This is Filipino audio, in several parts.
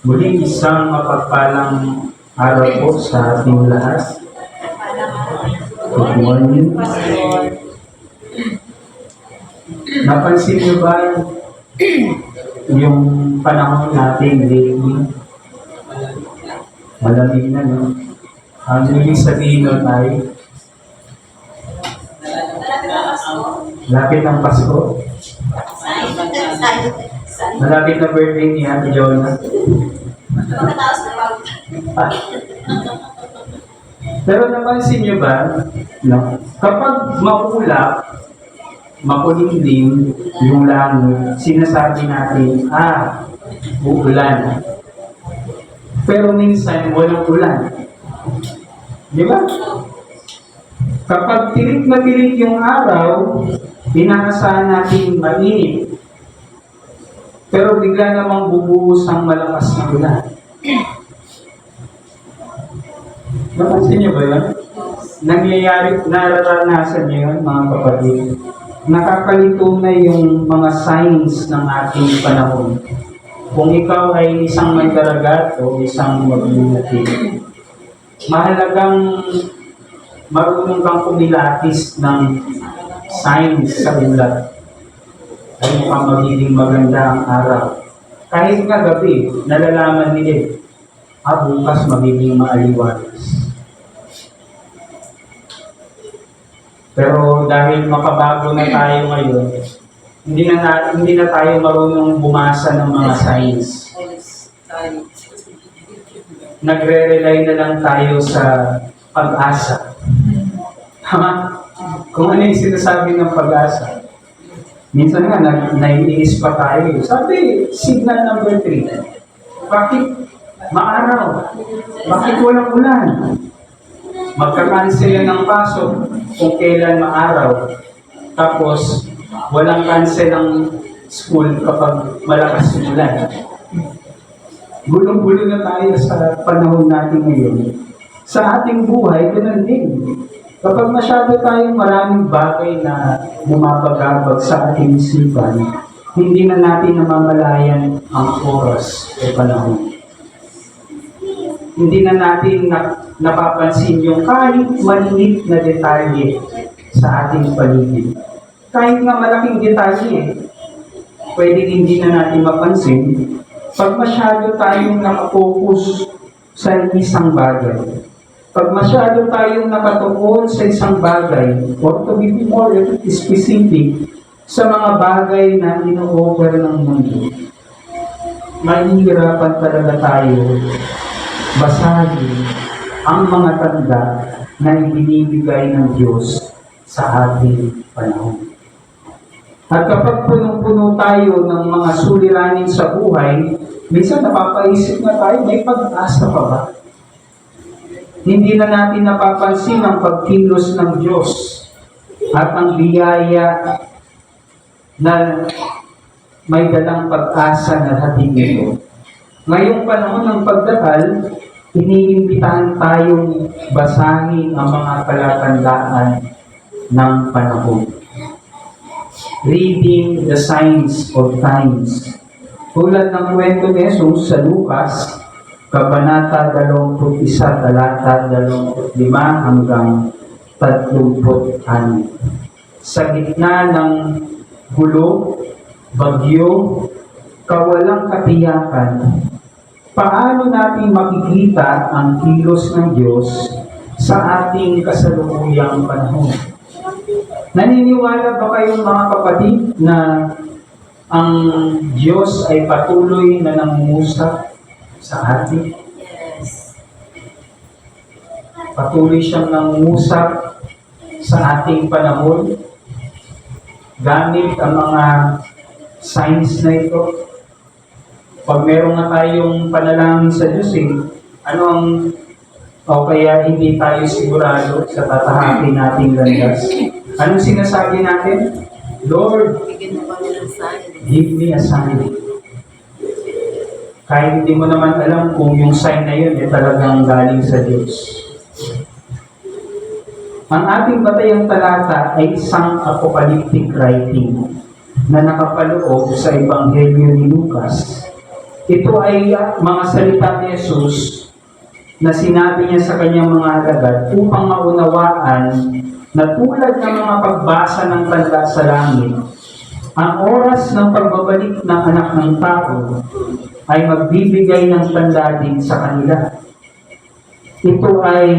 Muling isang mapagpalang araw po sa ating lahat. Good morning. Napansin niyo ba yung panahon natin lately? Malamig na, no? Ang ibig sabihin nun ay lapit ng Pasko. Malapit na birthday ni Ate Jonah. Pero napansin niyo ba, no? Kapag maulap, makulimlim yung langit, sinasabi natin, uulan. Pero minsan, walang ulan. Di ba? Kapag tirik na tirik yung araw, inaasahan natin mainit. Pero bigla namang bubuhos ang malakas na ulan. Napansin niyo ba yan? Nangyayari, nararanasan niyo yun, mga kapatid. Nakakalito na yung mga signs ng ating panahon. Kung ikaw ay isang mandaragat o isang magbunati, mahalagang marunong kang kumilatis ng signs sa ulat. Ay mukhang magiging maganda ang araw. Kahit nga gabi, nalalaman nila, bukas magiging maaliwalas. Pero dahil makabago na tayo ngayon, hindi na tayo marunong bumasa ng mga signs. Nagre-rely na lang tayo sa pag-asa. Tama? Kung ano yung sinasabi ng pag-asa. Minsan nga, naiinis pa tayo. Sabi, signal number 3. Bakit maaraw? Bakit walang ulan? Magka-cancel ng pasok kung kailan maaraw. Tapos, walang cancel ng school kapag malakas yung ulan. Gulong-gulo na tayo sa panahon natin ngayon. Sa ating buhay, ganun din. Kapag masyado tayong maraming bagay na bumabagabag sa ating isipan, hindi na natin namamalayan ang oras o panahon. Hindi na natin napapansin yung kahit maliit na detalye sa ating paligid. Kahit nga malaking detalye, pwedeng hindi na natin mapansin pag masyado tayong nakapokus sa isang bagay. Pag masyado tayong nakatuon sa isang bagay, or to be more specific, sa mga bagay na ino-offer ng mundo, mahihirapan talaga tayo basahin ang mga tanda na ibinibigay ng Diyos sa ating panahon. At kapag punong-puno tayo ng mga suliranin sa buhay, minsan napapaisip na tayo, may pag-asa pa ba? Hindi na natin napapansin ang pagkilos ng Diyos at ang biyaya na may dalang pag-asa na hatid nito. Ngayong panahon ng pagdakal, iniimbitahan tayong basahin ang mga palatandaan ng panahon. Reading the signs of times. Tulad ng kwento ni Jesus sa Lucas, Kabanata 21, talata 25 hanggang 36. Sa gitna ng gulo, bagyo, kawalang katiyakan, paano natin makikita ang kilos ng Diyos sa ating kasalukuyang panahon? Naniniwala ba kayong mga kapatid na ang Diyos ay patuloy na nangungusap sa atin? Yes. Patuloy siyang nangungusap sa ating panahon gamit ang mga signs na ito. Pag meron na tayong panalangin sa Diyos, o kaya hindi tayo sigurado sa tatahakin nating landas. Anong sinasabi natin? Lord, give me a sign. Kahit hindi mo naman alam kung yung sign na yun ay talagang galing sa Diyos. Ang ating batayang talata ay isang apocalyptic writing na nakapaloob sa Ebanghelyo ni Lucas. Ito ay mga salita ni Jesus na sinabi niya sa kanyang mga alagad upang maunawaan na tulad ng mga pagbasa ng tanda sa langit, ang oras ng pagbabalik ng anak ng tao ay magbibigay ng tanda din sa kanila. Ito ay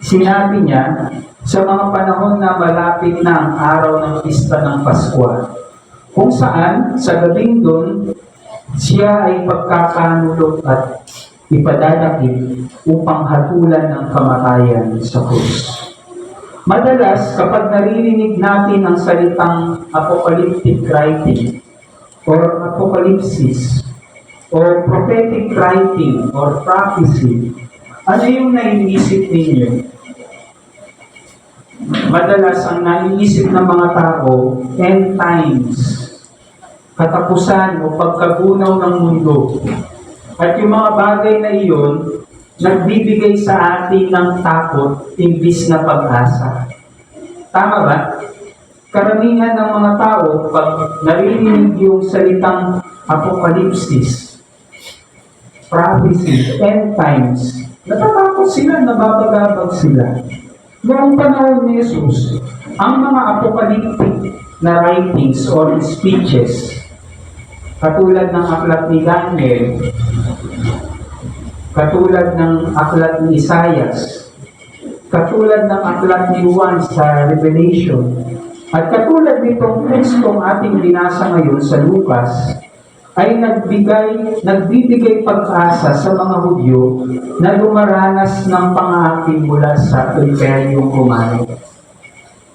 sinabi niya sa mga panahon na malapit na ang araw ng pista ng Pasko, kung saan sa gabing doon siya ay pagkakanulot at ipadadakip upang hatulan ng kamatayan sa krus. Madalas, kapag naririnig natin ang salitang apocalyptic writing or apocalypsis or prophetic writing or prophecy, ano yung naiisip ninyo? Madalas ang naiisip ng mga tao, end times, katapusan o pagkagunaw ng mundo. At yung mga bagay na iyon, nagbibigay sa atin ng takot imbis na pag-asa. Tama ba? Karamihan ng mga tao, pag naririnig yung salitang apocalypsis, prophecy, end times, natatakot sila, nababagabag sila. Noong panahon ni Jesus, ang mga apocalyptic na writings or speeches, katulad ng aklat ni Daniel, katulad ng aklat ni Isaias, katulad ng aklat ni Juan sa Revelation, at katulad nitong tekstong ating binasa ngayon sa Lucas, ay nagbibigay pag-asa sa mga Hudyo na lumaranas ng pang-aapi mula sa Imperyong Romano.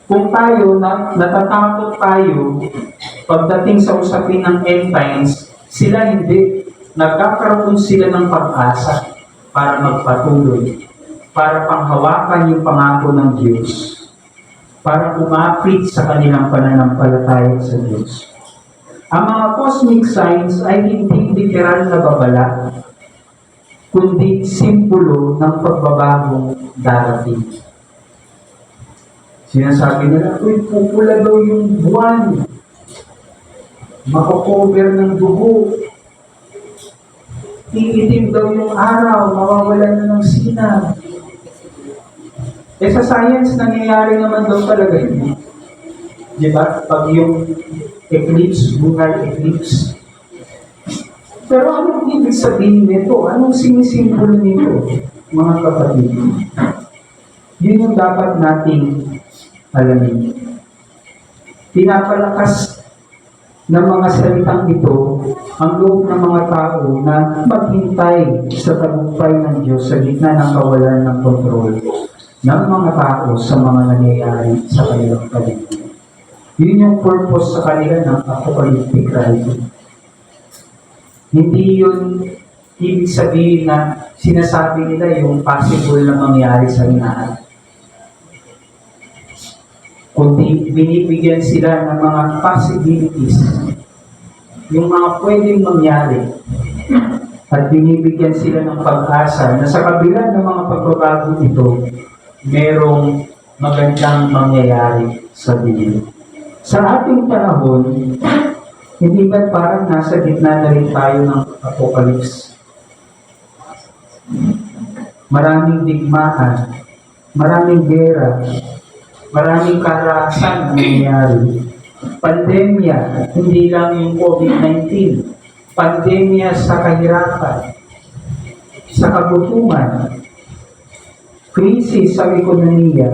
Kung tayo, natatakot tayo pagdating sa usapin ng end times, sila hindi. Nagkakaroon sila ng pag-asa para magpatuloy, para panghawakan yung pangako ng Diyos, para kumapit sa kanilang pananampalataya sa Diyos. Ang mga cosmic signs ay hindi literal na babala, kundi simbolo ng pagbabagong darating. Sinasabi nila, uy, pupula daw yung buwan, makakover ng dugo, iitim daw yung araw, mawawalan na ng sinag. Sa science, nangyayari naman daw talaga yun. Diba? Pag yung eclipse, lunar eclipse. Pero anong ibig sabihin nito? Anong sinisimbolo nito, mga kapatid? Yun yung dapat nating alamin. Pinapalakas ng mga salitang ito ang loob ng mga tao na maghintay sa tagumpay ng Diyos sa gitna ng kawalan ng kontrol ng mga tao sa mga nangyayari sa kanilang paligid. Yun yung purpose sa kanila ng apocalyptic writing. Hindi yun ibig sabihin na sinasabi nila yung possible na mangyari sa hinaharap. Kundi binibigyan sila ng mga possibilities, yung mga pwedeng mangyari, at binibigyan sila ng pag-asa na sa kabila ng mga pagbabago ito, merong magandang mangyayari sa Biblia. Sa ating panahon, hindi ba parang nasa gitna na rin tayo ng apocalypse? Maraming digmaan, maraming gera, maraming karahasan na nangyayari. Pandemya, hindi lang yung COVID-19. Pandemya sa kahirapan, sa kagutuman, krisis sa ekonomiya,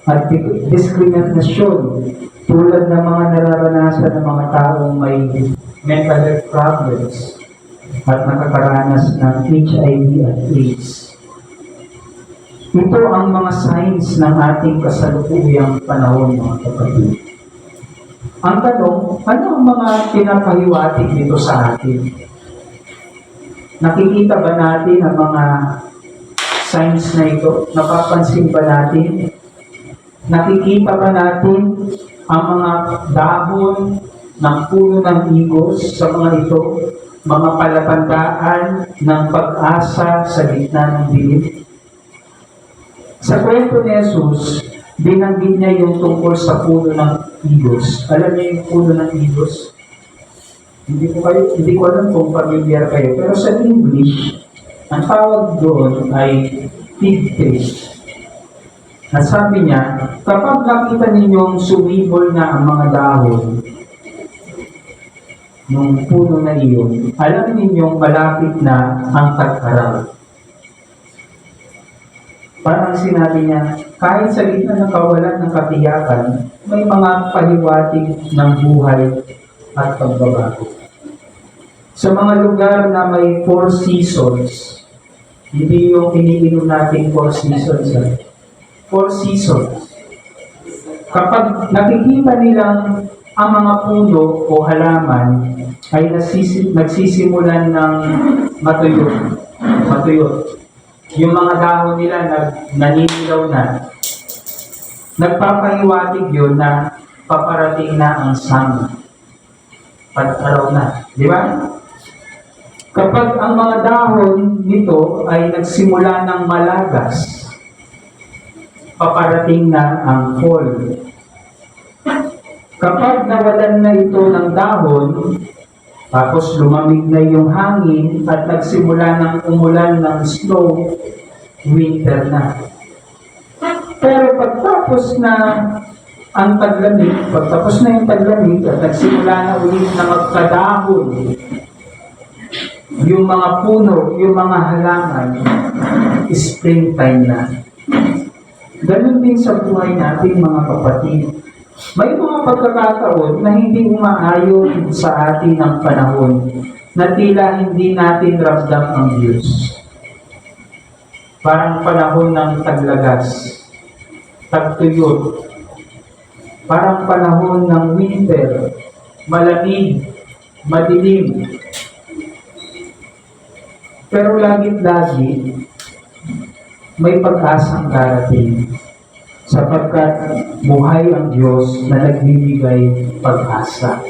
at diskriminasyon tulad ng mga nararanasan ng mga taong may mental health problems at nakakaranas ng HIV at AIDS. Ito ang mga signs ng ating kasalukuyang panahon, mga kapatid. Ang tanong, ano ang mga pinapahiwatig nito sa atin? Nakikita ba natin ang mga signs na ito? Napapansin ba natin? Nakikita ba natin ang mga dahon ng puno ng igos sa mga ito? Mga palatandaan ng pag-asa sa gitna ng dilim? Sa kwento ni Jesus, binanggit niya yung tungkol sa puno ng igos. Alam niyo yung puno ng igos? Hindi ko alam kung familiar kayo, pero sa English, ang tawag doon ay fig tree. At sabi niya, kapag nakita ninyong sumibol na ang mga dahon ng puno na iyon, alam ninyong malapit na ang tag-araw. Parang sinabi niya, kahit sa gitna ng kawalan ng katiyakan, may mga paliwatig ng buhay at pagbabago. Sa mga lugar na may 4 seasons, hindi yung iniinom natin 4 seasons. 4 seasons. Kapag nakikita nilang ang mga puno o halaman ay nagsisimulan ng matuyot. Yung mga dahon nila naninilaw na. Nagpapahiwatig yun na paparating na ang summer. Pag-araw na. Di ba? Kapag ang mga dahon nito ay nagsimula ng malagas, paparating na ang fall. Kapag nawalan na ito ng dahon, tapos lumamig na yung hangin at nagsimula ng umulan ng snow, winter na. Pero pagtapos na yung taglamig at nagsimula na ulit na magkadahon, yung mga puno, yung mga halaman, springtime na. Ganun din sa buhay natin, mga kapatid. May mga pagkakataon na hindi umaayon sa atin ang panahon na tila hindi natin ramdam ang Diyos. Parang panahon ng taglagas, tagtuyot, parang panahon ng winter, malamig, madilim. Pero lagi-lagi, may pag-asang darating sapagkat buhay ang Diyos na nagbibigay pag-asa.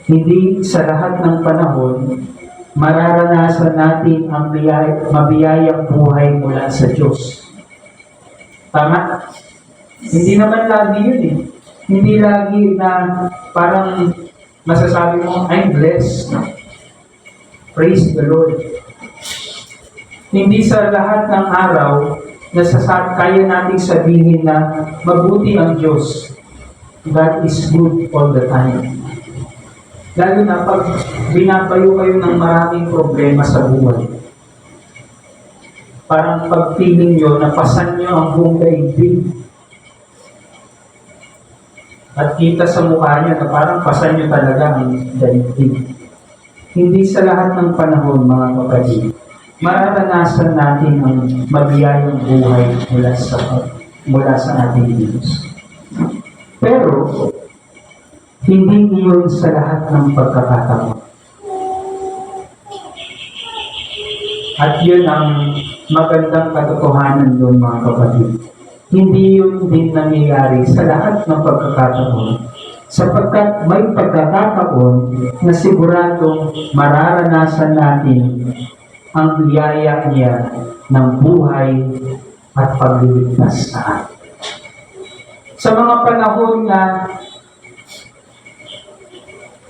Hindi sa lahat ng panahon, mararanasan natin ang mabiyayang buhay mula sa Diyos. Tama? Hindi naman lagi yun eh. Hindi lagi na parang masasabi mo, I'm blessed. Praise the Lord. Hindi sa lahat ng araw na kaya nating sabihin na mabuti ang Diyos. God is good all the time. Lalo na pag binabayo kayo ng maraming problema sa buhay. Parang pag-feeling nyo, napasan nyo ang buong daigdig. At kita sa mukha nyo na parang pasan nyo talaga ang daigdig. Hindi sa lahat ng panahon, mga kapatid, mararanasan natin ang mabiyayang buhay mula sa ating Diyos. Pero, hindi iyon sa lahat ng pagkakataon. At yun ang magandang katotohanan doon, mga kapatid. Hindi yun din nangyayari sa lahat ng pagkakataon. Sapagkat may pagkakataon na siguradong mararanasan natin ang biyaya niya ng buhay at pagliligtas sa atin. Sa mga panahon na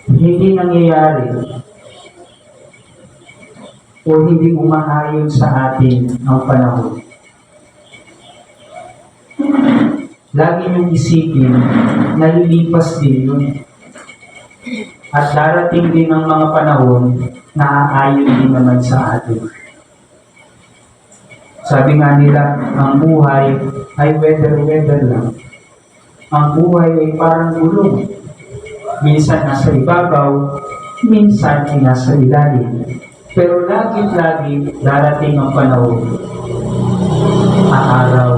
hindi nangyayari o hindi umaayon sa atin ang panahon, lagi niyong isipin, nalilipas din yun. At darating din ang mga panahon na aayon din naman sa atin. Sabi nga nila, ang buhay ay weather lang. Ang buhay ay parang gulong. Minsan nasa ibabaw, minsan ay nasa ilalim. Pero lagi-lagi darating ang panahon. Aaraw,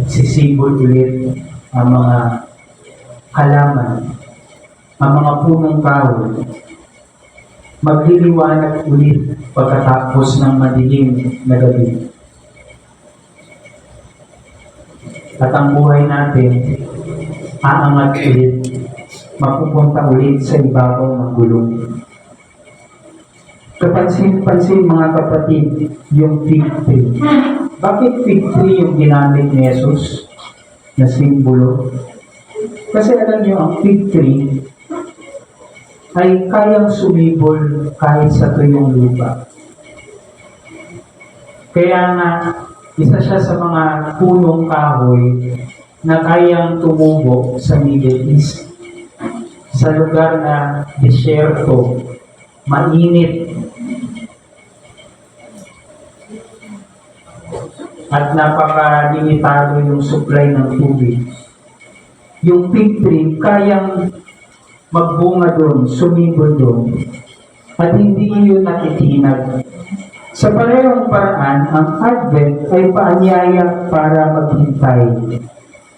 sisibol ulit ang mga halaman, ang mga punong kahoy. Magliliwanag ulit pagkatapos ng madilim na gabi. At ang buhay natin, aangat ulit, mapupunta ulit sa ibabaw ng gulong. Kapansin-pansin, mga kapatid, yung fig tree. Bakit fig tree yung ginamit ni Jesus na simbolo? Kasi alam niyo, ang fig tree, ay kayang sumibol kahit sa tuyong lupa. Kaya nga, isa siya sa mga punong kahoy na kayang tumubo sa Middle East. Sa lugar na disyerto, mainit, at napaka-limitado yung supply ng tubig. Yung fig tree, kayang magbunga doon, sumibol doon, at hindi yun nakikinag. Sa parehong paraan, ang Advent ay paanyaya para maghintay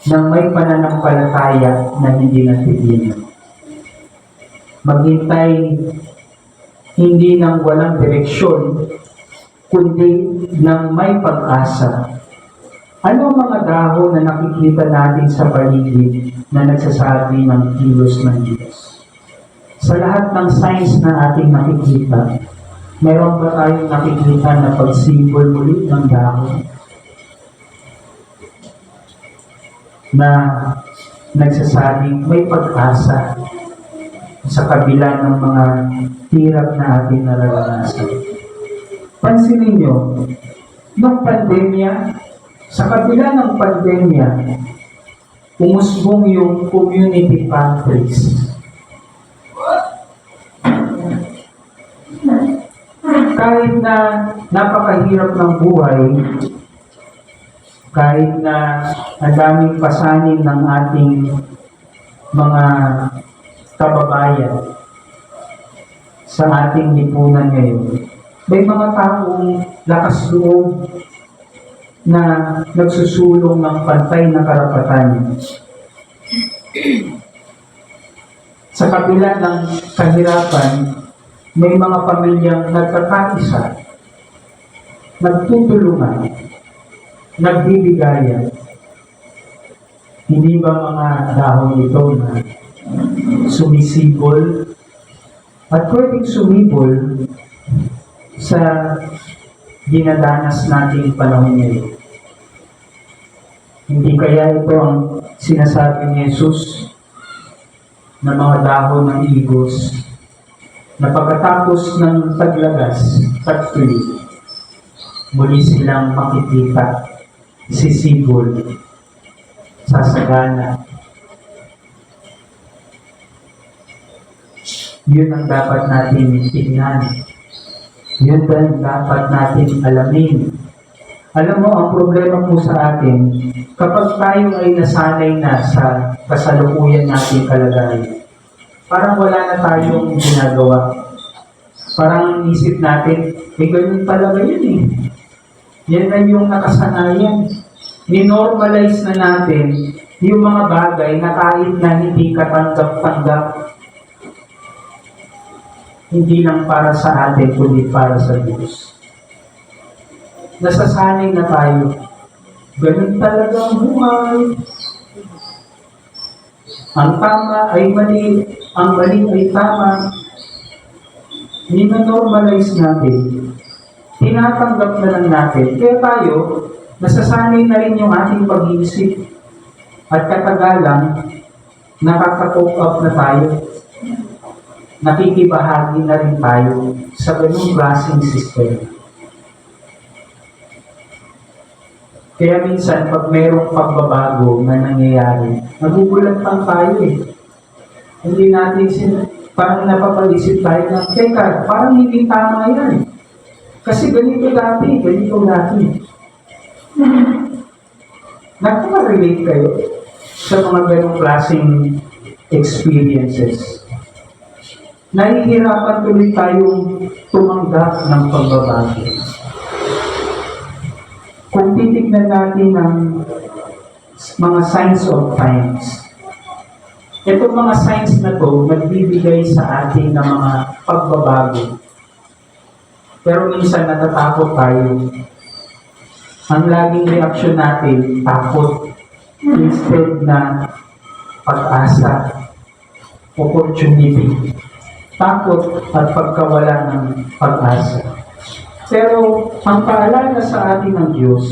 ng may pananampalataya na hindi natigilan. Maghintay hindi ng walang direksyon, kundi ng may pag-asa. Ano ang mga dahon na nakikita natin sa paligid na nagsasabi ng kilos ng Diyos? Sa lahat ng signs na ating nakikita, meron ba tayong nakikita na pag-symbol muli ng dahon na nagsasabing may pag-asa sa kabila ng mga hirap na ating nararanasan? Pansinin nyo, nung pandemya, sa kabila ng pandemya, umusbong yung community pantries. Kahit na napakahirap ng buhay, kahit na ang daming pasanin ng ating mga kababayan sa ating lipunan ngayon, may mga taong lakas loob na nagsusulong ng pantay na karapatan. Sa kabila ng kahirapan, may mga pamilyang nagkakaisa, nagtutulungan, nagbibigayan. Hindi ba mga dahon ito na sumisibol at pwedeng sumibol sa dinadanas nating panahon ngayon? Hindi kaya ito ang sinasabi ni Jesus na mga dahon ng igos na pagkatapos ng taglagas, tagtuloy, muli silang makikita, sisibol, sasagana. Yun ang dapat natin tingnan. Yun ang dapat natin alamin. Alam mo, ang problema po sa atin, kapag tayo ay nasanay na sa kasalukuyan nating kalagayan, parang wala na tayong ginagawa. Parang isip natin, ganun talaga yun eh. Yan na yung nakasanayan. Ninormalize na natin yung mga bagay na kahit na hindi katanggap-tanggap, hindi lang para sa atin, kundi para sa Diyos. Nasasanay na tayo. Ganun talaga ang buhay. Ang tama ay mali, ang mali ay tama. Nino-normalize natin. Tinatanggap na lang natin. Kaya tayo, nasasanay na rin yung ating pag-iisip. At katagalan, nakaka-cope up na tayo. Nakikibahagi na rin tayo sa ganung klaseng system. Kaya minsan, pag mayroong pagbabago na nangyayari, nagugulat lang tayo eh. Hindi natin parang napapaisip tayo na, teka, parang hindi tama yan. Kasi ganito dati. Nakaka-relate kayo sa mga ganong klaseng experiences. Nahihirapan tuloy tayong tumanggap ng pagbabago. Kung titignan natin ang mga signs of times, itong mga signs na to nagbibigay sa atin ng mga pagbabago. Pero minsan natatakot tayo. Ang laging reaksyon natin, takot. Instead na pag-asa, opportunity. Takot at pagkawala ng pag-asa. Pero ang paalala sa atin ng Diyos,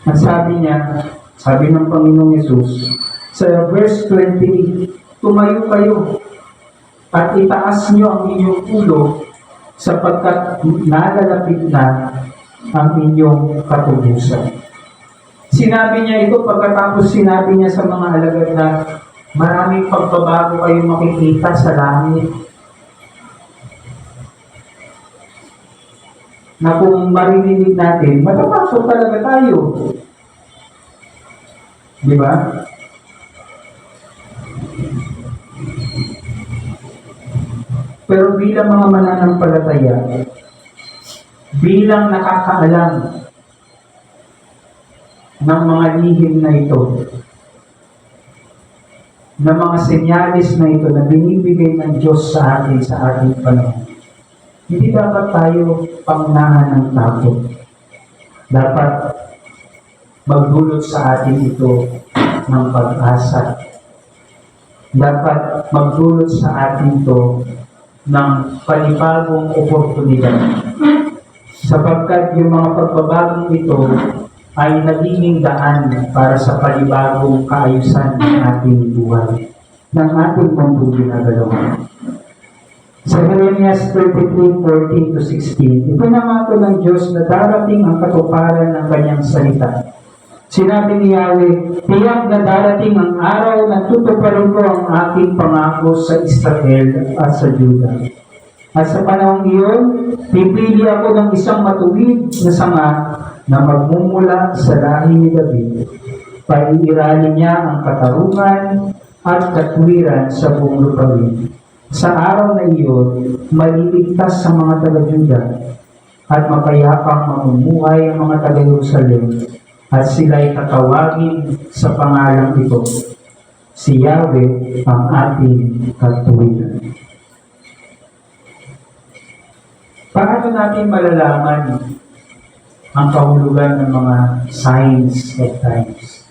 ang sabi niya, sabi ng Panginoong Yesus, sa verse 20, tumayo kayo at itaas niyo ang inyong ulo sapagkat nalalapit na ang inyong katubusan. Sinabi niya ito pagkatapos sinabi niya sa mga alagad na maraming pagbabago kayong makikita sa langit. Na kung maririnig natin, matatakot talaga tayo. Di ba? Pero bilang mga mananampalataya, bilang nakakaalam ng mga lihim na ito, ng mga senyales na ito na binibigay ng Diyos sa atin sa ating panahon, hindi dapat tayo pangunahan ng takot. Dapat magdulot sa atin ito ng pag-asa. Dapat magdulot sa atin ito ng panibagong oportunidad. Sapagkat yung mga pagbabagong ito ay nagiging daan para sa panibagong kaayusan ng ating buhay, ng ating mundong ginagalawan. Sa Jeremias 33:14-16, ipinangako ng Diyos na darating ang katuparan ng kanyang salita. Sinabi ni Yahweh, tiyak na darating ang araw na tutuparin ko ang aking pangako sa Israel at sa Judah. At sa panahong iyon, pipili ako ng isang matuwid na sanga na magmumula sa lahi ni David. Paiiralin niya ang katarungan at katwiran sa buong lupawin. Sa araw na iyon, maliligtas sa mga taga-Judah at mapayapang mamumuhay ang mga taga-Jerusalem at sila'y tatawagin sa pangalang ito, si Yahweh ang ating katuwiran. Paano natin malalaman ang kahulugan ng mga signs of times?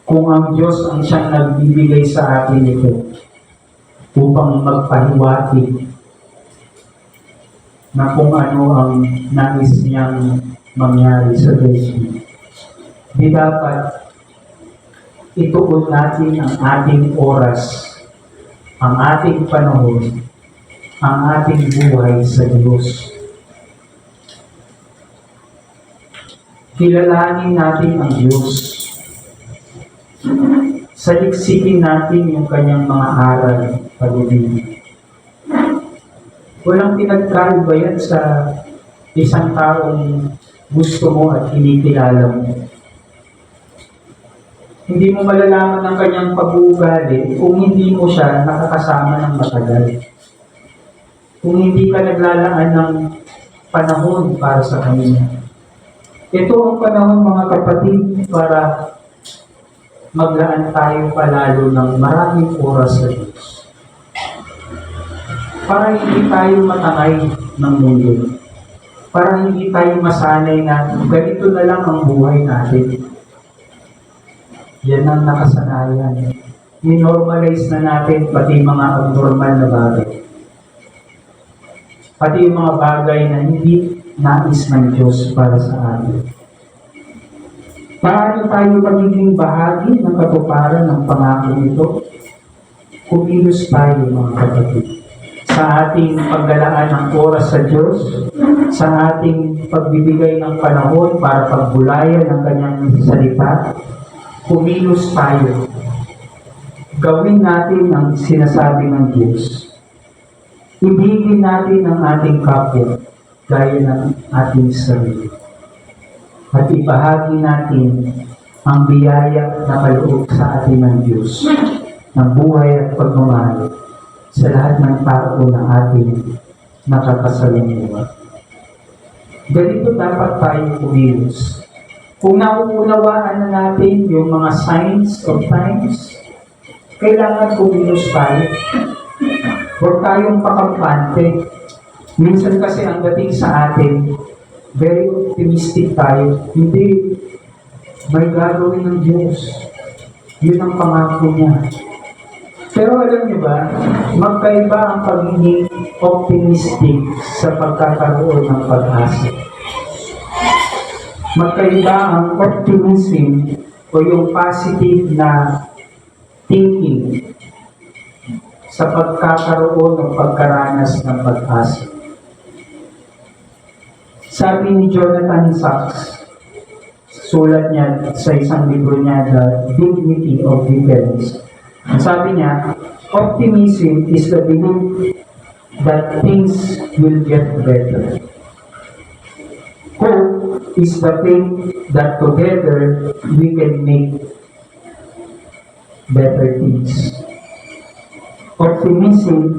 Kung ang Diyos ang siyang nagbibigay sa atin ito upang magpahiwatig na kung ano ang nais niyang mangyari sa Diyos. Di dapat ituon natin ang ating oras, ang ating panahon, ang ating buhay sa Diyos. Kilalanin natin ang Diyos. Saliksikin natin yung kanyang mga aral pag-ibig. Walang pinagkaiba yan sa isang taong gusto mo at kinikilala mo. Hindi mo malalaman ang kanyang pag-uugali kung hindi mo siya nakakasama ng matagal. Kung hindi ka naglalaan ng panahon para sa kanya. Ito ang panahon, mga kapatid, para maglaan tayo palalo ng maraming oras sa Diyos. Para hindi tayo matangay ng mundo. Para hindi tayo masanay na ganito na lang ang buhay natin. Yan ang nakasanayan. Minormalize na natin pati mga abnormal na bagay. Pati yung mga bagay na hindi nais ng Diyos para sa atin. Paano tayo magiging bahagi ng katuparan ng pangako nito? Kumilos tayo, mga kapatid, sa ating paglalaan ng oras sa Diyos, sa ating pagbibigay ng panahon para pagbulayan ng kanyang salita. Kumilos tayo. Gawin natin ang sinasabi ng Diyos. Ibigin natin ang ating kapwa gaya ng ating sarili. At ibahagi natin ang biyaya na kaloob sa atin ng Diyos, ng buhay at pagmamahal sa lahat ng tao na ating nakakasalunguha. Ganito dapat tayo kumilos. Kung nauunawaan na natin yung mga signs of times, kailangan kumilos tayo. Huwag tayong pakampante. Minsan kasi ang dating sa atin, very optimistic tayo. Hindi, may gagawin ng Diyos. Yun ang pangako niya. Pero alam niyo ba, magkaiba ang pagiging optimistic sa pagkakaroon ng pag-asa. Magkaiba ang optimism o yung positive na thinking sa pagkakaroon ng pagkaranas ng pag-asa. Sabi ni Jonathan Sacks, sulat niya sa isang libro niya, The Dignity of Difference. Sabi niya, optimism is the belief that things will get better. Hope is the faith that together we can make better things. Optimism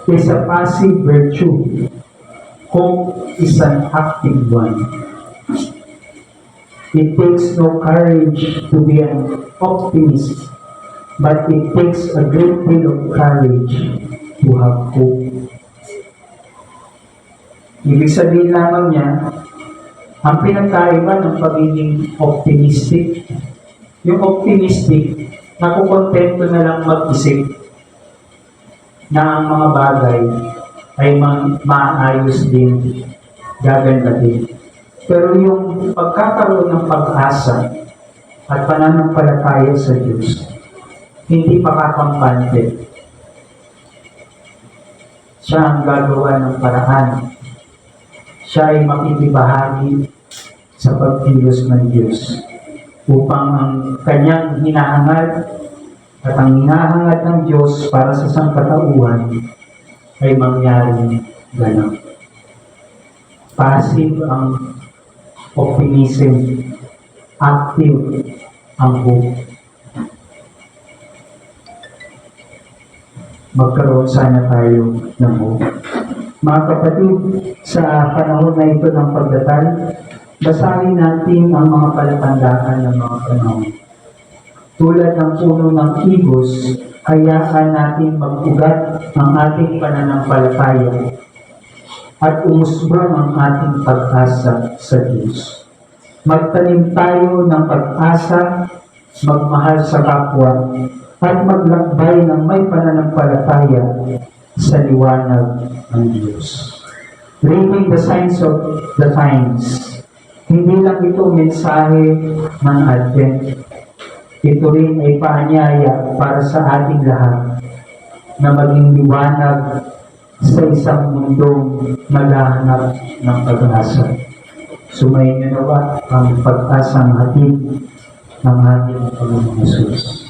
is a passive virtue. Hope is an active one. It takes no courage to be an optimist, but it takes a great deal of courage to have hope. Ibig sabihin lamang niya, ang pinagkaiba ng pagiging optimistic, yung optimistic, nakukontento na lang mag-isip na ang mga bagay ay maayos din, gaganda din. Pero yung pagkakaroon ng pag-asa at pananampalataya sa Diyos, hindi pakakampante. Siya ang gagawa ng paraan. Siya ay makikibahagi sa pagkilos ng Diyos upang ang kanyang hinahangad at ang hinahangad ng Diyos para sa sangkatauhan ay mangyaring ganap. Passive ang optimism, active ang hope. Magkaroon sana tayo ng hope. Mga kapatid, sa panahon na ito ng pagdatal, basahin natin ang mga palatandaan ng mga panahon. Tulad ng puno ng igos, hayaan natin mag-ugat ang ating pananampalataya at umusbong ang ating pag-asa sa Diyos. Magtanim tayo ng pag-asa, magmahal sa kapwa, at maglakbay ng may pananampalataya sa liwanag ng Diyos. Reading the signs of the times. Hindi lang ito mensahe ng Advent. Ito rin ay paanyaya para sa ating lahat na maging liwanag sa isang mundong naghahanap ng pag-asa. Sumayin niyo nawa ang pag-asang hatid ng ating Panginoong Hesus.